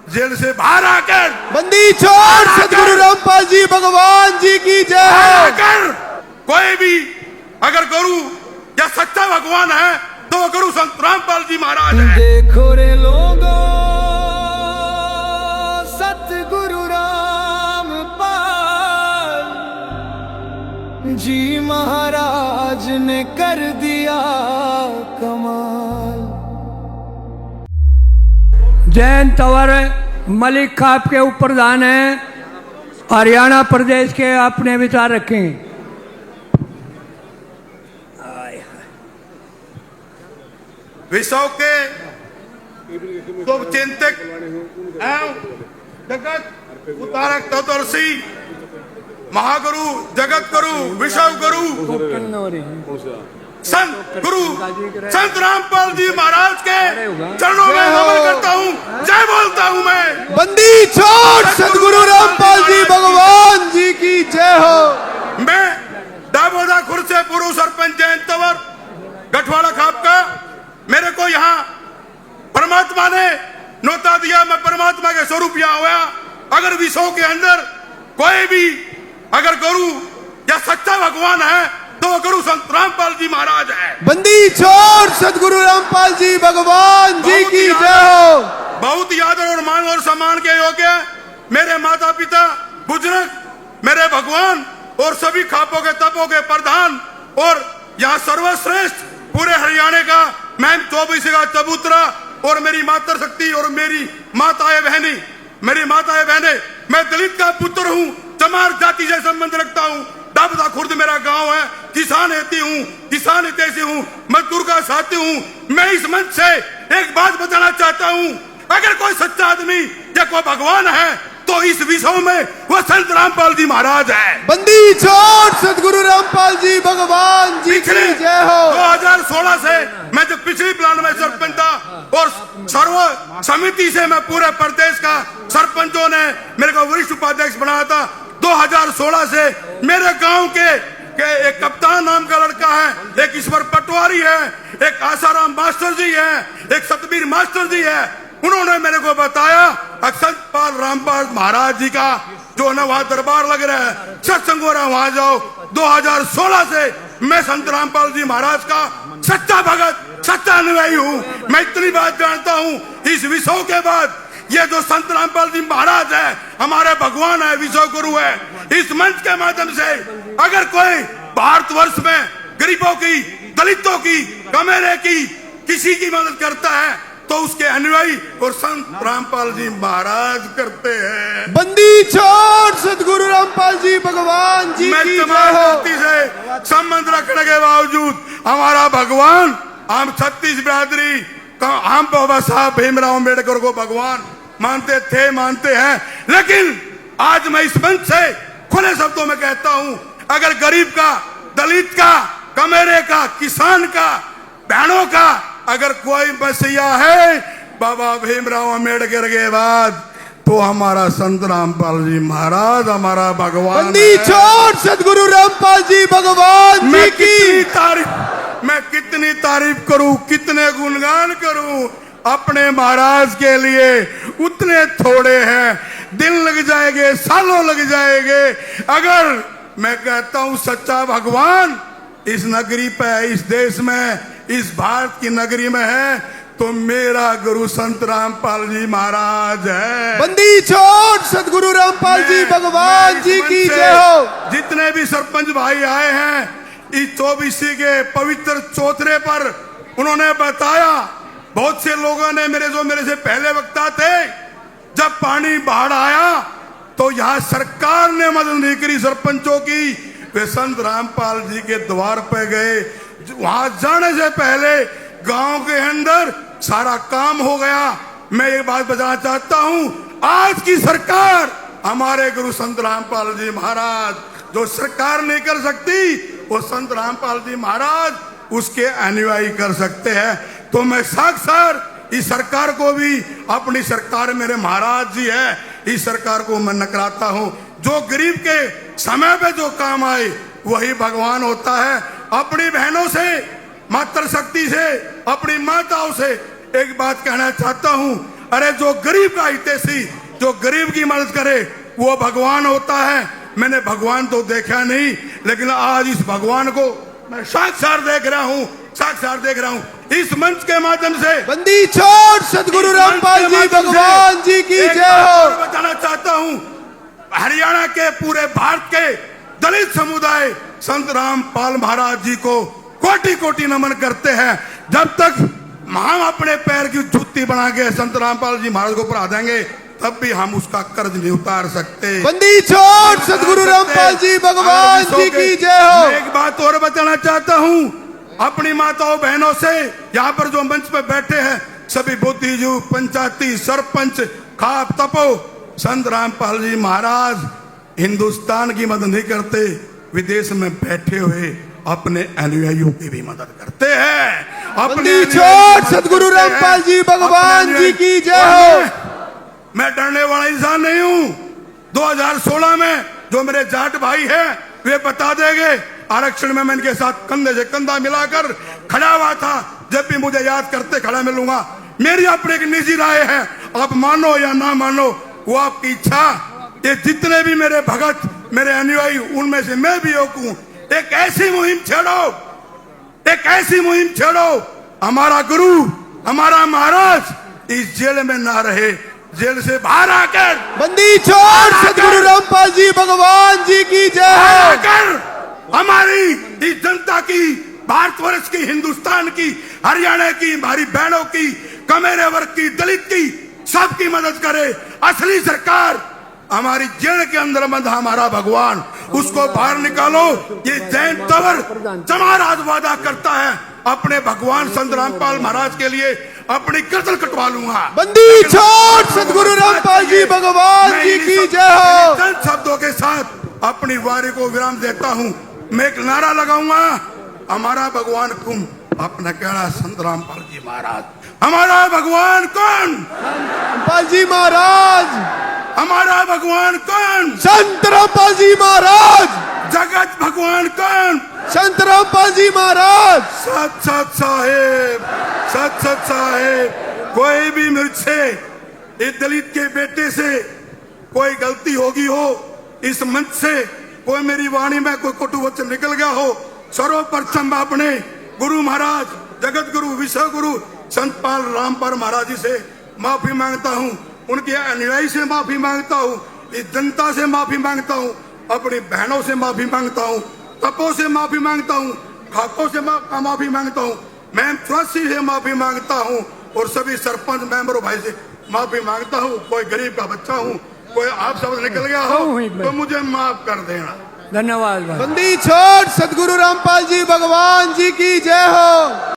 Jail से बाहर आकर बंदी छोड़ सदगुरु रामपाल जी भगवान जी की जय हो। आकर कोई भी अगर गुरु या सच्चा भगवान है तो वो गुरु संत रामपाल जी महाराज है। देखो रे लोगो सतगुरु रामपाल जी महाराज ने कर दिया कमाल। जैन तंवर मलिक खाप के ऊपर प्रधान है, हरियाणा प्रदेश के, अपने विचार रखें। विश्व के शुभ चिंतक एवं जगत उतारक तत्वदर्शी महागुरु जगत गुरु विश्व गुरु संत गुरु संत रामपाल जी महाराज के चरणों में नमन करता हूँ, जय बोलता हूँ मैं। बंदी छोड़ सदगुरु रामपाल जी भगवान जी की जय हो। मैं दामोदा खुर्द से पूर्व सरपंच जैन तंवर गठवाड़ा खाप का, मेरे को यहाँ परमात्मा ने न्योता दिया, मैं परमात्मा के स्वरूप यहाँ हुआ। अगर विश्व के अंदर कोई भी अगर गुरु या सच्चा भगवान है तो वो गुरु संत रामपाल जी महाराज है। बंदी छोड़ सदगुरु रामपाल जी भगवान जी की जय हो। बहुत ही आदर और मान और सम्मान के योग्य मेरे माता पिता बुजुर्ग, मेरे भगवान और सभी खापों के तपों के प्रधान और यहाँ सर्वश्रेष्ठ पूरे हरियाणा का मैं 24 का चबूतरा और मेरी मातृ शक्ति और मेरी माताएं बहनें, मैं दलित का पुत्र हूँ, चमार जाति से संबंध रखता हूँ। दामोदा खुर्द मेरा गांव है, किसान हितैषी हूँ, मजदूर का साथी हूँ। मैं इस मंच से एक बात बताना चाहता हूँ, अगर कोई सच्चा आदमी या कोई भगवान है तो इस विश्व में वो संत रामपाल जी महाराज है। बंदी छोड़ सदगुरु रामपाल जी भगवान जी की जय हो। 2016 से मैं जब पिछली प्लान में सरपंच था और सर्व समिति से मैं पूरे प्रदेश का सरपंचों ने मेरे को वरिष्ठ उपाध्यक्ष बनाया था। 2016 से मेरे गांव के एक कप्तान नाम का लड़का है, एक ईश्वर पटवारी है, एक आसाराम मास्टर जी है, एक सतबीर मास्टर जी है। उन्होंने मेरे को बताया संत पाल रामपाल महाराज जी का जो है वहां दरबार लग रहा है, सत्संग हो रहा है, वहां जाओ। 2016 से मैं संत रामपाल जी महाराज का सच्चा भगत, सच्चा अनुयायी हूँ। मैं इतनी बात जानता हूँ, इस विश्व के बाद ये जो संत रामपाल जी महाराज है हमारे भगवान है, विश्व गुरु है। इस मंच के माध्यम से अगर कोई भारतवर्ष में गरीबों की, दलितों की, कमेरे की किसी की मदद करता है तो उसके अनुयायी और संत रामपाल जी महाराज करते हैं। बंदी छोड़ सदगुरु रामपाल जी भगवान जी मैं की तमाम जय हो। जाति से संबंध रखने के बावजूद हमारा भगवान, हम 36 बिरादरी, हम बाबा साहब भीमराव अम्बेडकर को भगवान मानते थे, मानते हैं। लेकिन आज मैं इस मंच से खुले शब्दों में कहता हूं, अगर गरीब का, दलित का, कमेरे का, किसान का, बहनों का अगर कोई बसिया है बाबा भीमराव अम्बेडकर के बाद तो हमारा संत रामपाल जी महाराज हमारा भगवान। बंदी छोड़ सदगुरु रामपाल जी भगवान जी की मैं कितनी तारीफ करूं, कितने गुणगान करूं अपने महाराज के लिए, उतने थोड़े हैं। दिन लग जाएंगे, सालों लग जाएंगे। अगर मैं कहता हूं सच्चा भगवान इस नगरी पे, इस देश में, इस भारत की नगरी में है तो मेरा गुरु संत रामपाल जी महाराज है। बंदी छोड़ सदगुरु रामपाल जी भगवान जी की जय हो। जितने भी सरपंच भाई आए हैं इस 24 के पवित्र चौथरे पर, उन्होंने बताया, बहुत से लोगों ने मेरे से पहले वक्ता थे, जब पानी बाढ़ आया तो यहाँ सरकार ने मदद नहीं करी सरपंचों की, वे संत रामपाल जी के द्वार पे गए। वहां जाने से पहले गांव के अंदर सारा काम हो गया। मैं ये बात बताना चाहता हूं, आज की सरकार हमारे गुरु संत रामपाल जी महाराज, जो सरकार नहीं कर सकती वो संत रामपाल जी महाराज उसके अनुयायी कर सकते हैं। तो मैं साक्षात इस सरकार को भी, अपनी सरकार मेरे महाराज जी है, इस सरकार को मैं नकराता हूं। जो गरीब के समय पे जो काम आए वही भगवान होता है। अपनी बहनों से, मातृ शक्ति से, अपनी माताओं से एक बात कहना चाहता हूं, अरे जो गरीब का हितैषी, जो गरीब की मदद करे वो भगवान होता है। मैंने भगवान तो देखा नहीं, लेकिन आज इस भगवान को मैं साक्षात देख रहा हूँ, साक्षात देख रहा हूँ इस मंच के माध्यम से। बंदी छोड़ सदगुरु रामपाल जी भगवान जी की एक जय बात हो। और बताना चाहता हूँ, हरियाणा के पूरे भारत के दलित समुदाय संत रामपाल महाराज जी को कोटि कोटि नमन करते हैं। जब तक हम अपने पैर की जूती बना के संत रामपाल जी महाराज को पढ़ा देंगे तब भी हम उसका कर्ज नहीं उतार सकते। बंदी छोड़ सदगुरु रामपाल जी भगवान जी की जय हो। मैं एक बात और बताना चाहता हूँ अपनी माताओं बहनों से, यहाँ पर जो मंच पे बैठे हैं सभी बुद्धिजीवी, पंचायती सरपंच, खाप तपो, संत रामपाल जी महाराज हिंदुस्तान की मदद नहीं करते, विदेश में बैठे हुए अपने अनुयायियों की भी मदद करते हैं। बंदी छोड़ सदगुरु रामपाल जी भगवान जी की जय हो। मैं डरने वाला इंसान नहीं हूँ। 2016 में जो मेरे जाट भाई हैं वे बता देंगे, आरक्षण में मैं इनके साथ कंधे से कंधा मिलाकर खड़ा हुआ था। जब भी मुझे याद करते खड़ा मिलूंगा। मेरी अपनी एक निजी राय है, आप मानो या ना मानो वो आपकी इच्छा। ये जितने भी मेरे भगत, मेरे अनुयायी, उनमें से मैं भी एक हूँ। एक ऐसी मुहिम छेड़ो, एक ऐसी मुहिम छेड़ो, हमारा गुरु, हमारा महाराज इस जेल में ना रहे, जेल से बाहर आकर, बंदी छोड़ सदगुरु रामपाल जी भगवान जी की जय बाहर हो। आकर हमारी इस जनता की, भारतवर्ष की, हिंदुस्तान की, हरियाणा की, हमारी बहनों की, कमेरे वर्ग की, दलित की, सबकी मदद करे। असली सरकार हमारी जेल के अंदर बंद हमारा भगवान, उसको बाहर निकालो। ये जैन तवर जमाराज वादा करता है अपने भगवान संत रामपाल महाराज के लिए अपनी गर्दन कटवा लूंगा। बंदी छोड़ सदगुरु रामपाल जी भगवान जी की जय हो। चंद शब्दों के साथ अपनी वारी को विराम देता हूँ। मैं एक नारा लगाऊंगा, हमारा भगवान कौन? अपना कहना संत रामपाल जी महाराज। हमारा भगवान कौन? रामपाल जी महाराज। हमारा भगवान कौन? संत रामपाल जी महाराज। जगत भगवान कौन? संत रामपाल जी महाराज। सत सत साहेब, सत सत साहेब। कोई भी मुझसे, इस दलित के बेटे से कोई गलती होगी हो, इस मंच से कोई मेरी वाणी में कोई कटु वचन निकल गया हो, सर्वप्रथम मैं अपने गुरु महाराज, जगत गुरु, विश्व गुरु संत पाल रामपाल महाराज जी से माफी मांगता हूँ, उनके अनुयायी से माफी मांगता हूँ, इस जनता से माफी मांगता हूँ, अपनी बहनों से माफी मांगता हूँ, तपों से माफी मांगता हूँ, खाकों से माफी मांगता हूँ, मैं ट्रस्टी से माफी मांगता हूँ और सभी सरपंच मेंबरों भाई से माफी मांगता हूँ। कोई गरीब का बच्चा हूँ, कोई आप शब्द निकल गया हो तो मुझे माफ कर देना। धन्यवाद भाई। बंदी छोड़ सदगुरु रामपाल जी भगवान जी की जय हो।